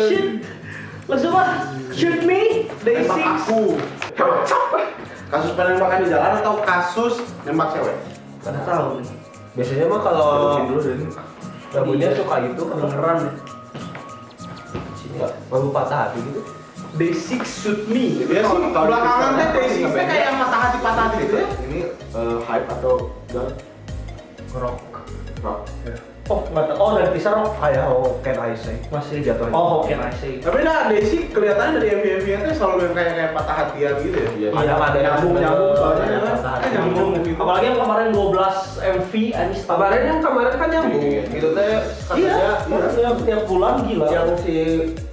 Shoot. Langsung mah. Shoot me. Day Nembak 6. aku. Kasus penembakan di jalan atau kasus nembak cewek? Mana tahu nih. Biasanya mah kalau Mungkin dulu deh. gabunnya suka gitu kan Kedengeran nih. baru patah hati gitu. Day 6 shoot me. Ya sih, belakangan teh Day6 Day6 kayak yang patah hati gitu ya. Ini hype atau enggak? Rock. Rock. Oh, nggak tahu. Oh, dari pisah rock. Kayak Can I Say Masih jatuh. Oh, oke, I see. Tapi nah, Daisy kelihatan dari MV-nya tuh selalu yang kayak patah hatian gitu ya. Iya, ada nyambung soalnya ada kan. patah hati. Kan nyambung gitu. Apalagi yang kemarin 12 MV Anis Kemarin yang kemarin kan nyambung. Iya. Itu teh Iya, katanya tiap bulan gila. yang si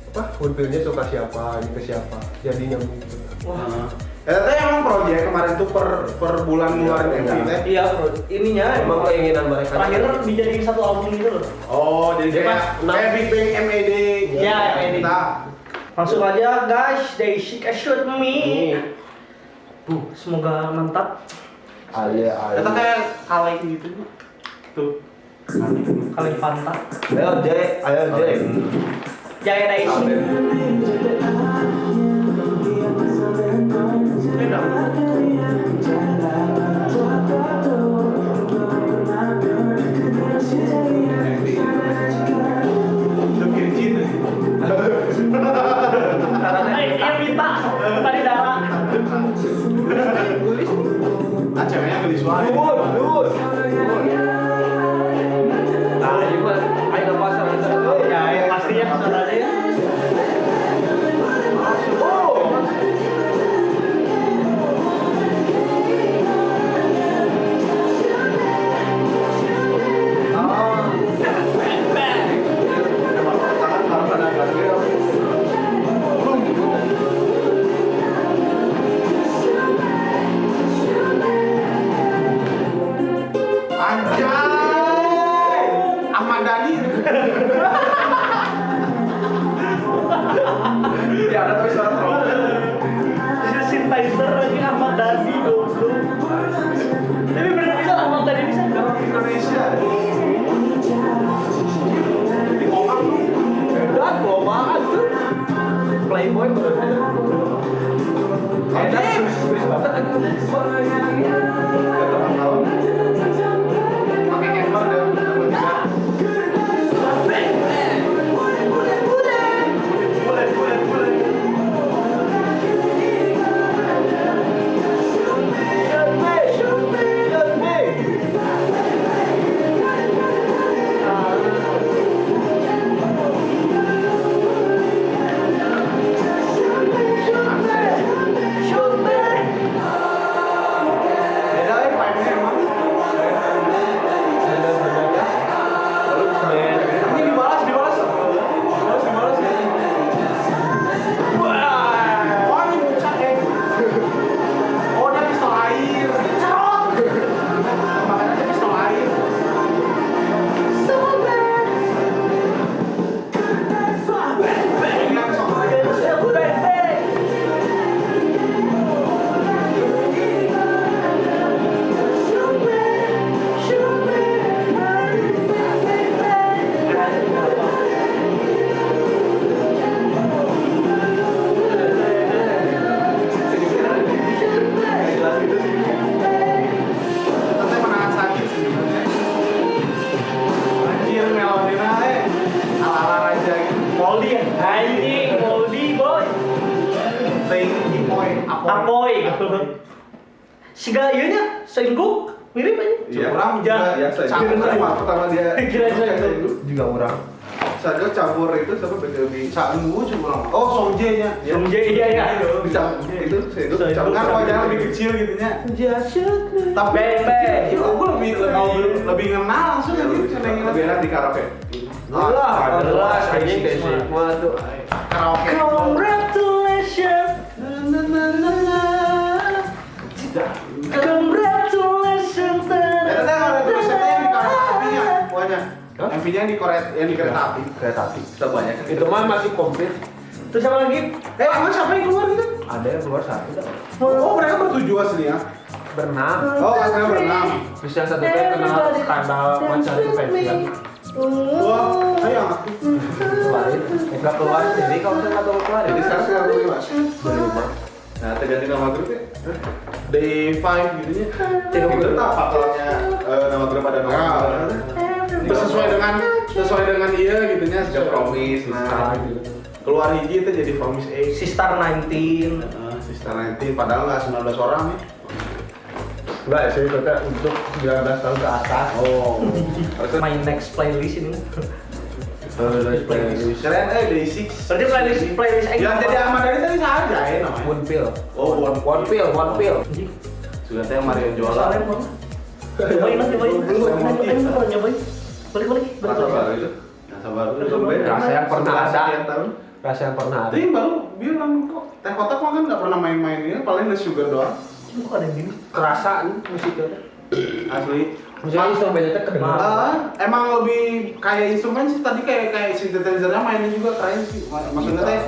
apa Hunpilnya suka siapa, ini ke siapa. Jadi nyambung gitu. Wah. Ternyata emang proyek kemarin tuh per bulan ngeluarin MV teh. Iya, bro. Ininya Emang keinginan mereka. terakhir dijadiin satu album gitu loh. Oh, jadi Dia kayak kan kayak Big Bang MAD. Iya, MAD. Nah, Langsung aja guys, they shoot me. Semoga mantap. Alia. ternyata kayak kaleng gitu. Tuh. Kalian pantat. Ayo J. Jaya Daisy. Beda. The Virgin. Iya minta tadi darah. Ah, ceweknya gelis banget. Nah, gimana? Ayo pasar Ya, pastinya pasal aja ya. Anjay! Ahmad Dhani. Ya, ada tapi suara trompet. Synthesizer lagi Ahmad Dhani goblok. Tapi bener bisa Ahmad Dhani bisa. Orang Indonesia. Di Komang tuh. Dan global tuh. Playboy baru ada. Ada tulis banget ada. Pakai Kevlar dan beda ya vibe-nya emang. Ini dibalas ya. Wah, ini puncak ya. Oh, dia pistol air. Cerot. Makanya dia pistol air. Ini yang pistol air. Tapi menahan sakit sih sebenarnya. Anjir, melodinya ala-ala raja gitu. Moldy ya? Anjing, Moldy boy. Tinggi poin, Apoy. Siga ieu nya Sengguk mirip aja. Iya, orang Ya. juga campur sama pertama dia. Kira Sengguk. Juga orang. Saya campur itu sama BKB. Campur cuma. Oh, Songje-nya. Songje, iya, iya. Bisa itu saya campur kan wajahnya lebih kecil gitu nya. Tapi Beng, beng. itu gue lebih kenal langsung gitu senengnya lebih enak di karaoke. Jelas anjing kayak semua tuh. Karaoke. Congratulations. Congratulations. Ya, teteh ada tulisannya yang di kereta apinya, pokoknya. MV-nya yang di kereta api. Kereta api. Sebanyak Itu mah masih komplit. Terus apa lagi? Emang siapa yang keluar gitu? Ada yang keluar satu dah. Oh, mereka bertujuh aslinya. Berenang. Oh, aslinya berenang. Terus yang satu teh kena skandal pacar itu pensiun. Wah, ayo angkat. Kemarin nggak keluar jadi kalau saya nggak keluar Jadi sekarang saya beli mas. dari rumah. Nah, terganti nama grupnya. Day 5 gitu nya. Itu apa kalanya nama grup ada nama. Sesuai dengan iya gitu nya sudah promise. Nah, keluar hiji itu jadi promise A. Sistar 19. Sister 19 padahal nggak 19 orang nih. Enggak ya, saya kata untuk 19 tahun ke atas. Oh. My next playlist ini. Keren Day 6. Berarti playlist aja. Yang jadi Ahmad Dhani tadi saja ya namanya. One pill. Oh, One pill. Sudah teh Mario Jola. Soalnya mau. Nyobain lah, nyobain. Ayo kalau nyobain. Balik. Rasa baru itu. Rasa baru. Rasa yang pernah ada. Sekian tahun. Rasa yang pernah ada. Tapi baru bilang kok teh kotak mah kan nggak pernah main-main ini, paling nge sugar doang. Cuma kok ada yang gini? Kerasa nih musiknya. Asli. Maksudnya instrumennya teh kedengaran. Emang lebih kayak instrumen sih tadi kayak synthesizer-nya mainnya juga keren sih. Maksudnya teh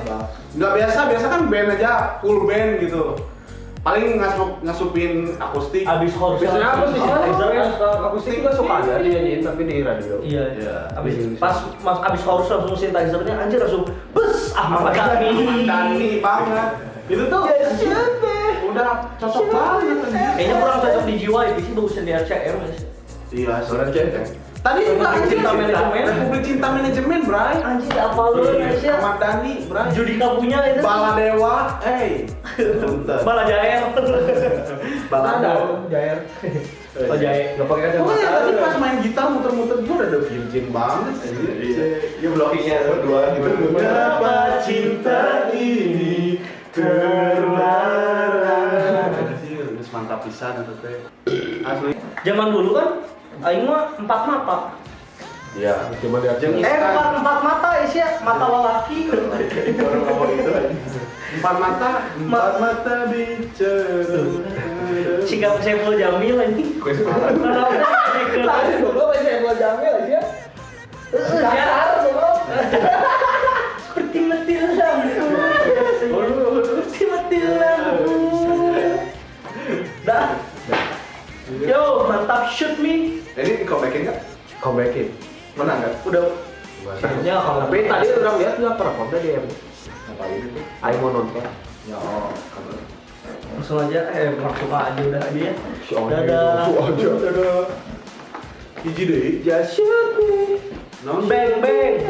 nggak biasa kan band aja full band gitu. Paling ngasupin akustik. Abis horse. Biasanya apa sih? Synthesizer. Akustik juga suka aja dinyanyiin tapi di radio. Iya. Iya. Abis horse langsung synthesizernya anjir langsung bus Ahmad Dhani banget. Itu tuh udah cocok banget anjir. Kayaknya kurang cocok di jiwa itu sih bagusnya di RCM ya. Iya, Soalnya cewek. tadi juga Republik Cinta Manajemen. Republik Cinta Manajemen, Bray. Anjir apa lu Indonesia? Ahmad Dhani, Bray. Judika punya itu. Baladewa, Bala Jael. Balado. Jair. Oh Jael. Enggak pakai Oh kacamata. ya, tadi pas main gitar muter-muter gue udah virgin banget anjir. Iya, blockingnya berdua gitu. Mengapa cinta ini terlarang? Anjir, geus mantap pisan eta teh. Asli. Zaman dulu kan aing mah 4 mata. Iya. Cuma lihat Jeung Empat mata Isya, mata lelaki. orang ngomong itu. Empat mata bicara. Sikap Saiful Jamil ini. Tadi dulu saya buat Jamil aja. Kasar dulu. Seperti mati lampu. Seperti mati lampu. Dah. Yo, mantap shoot me. Ini di comebackin nggak? Comebackin. Menang nggak? Udah. Ya kalau Tapi tadi orang lihat juga performnya dia. Ngapain itu? Aing mau nonton. Ya, langsung aja langsung aja udah aja ya. Dadah. Dadah. Hiji deh. Just shoot me. Non Bang bang.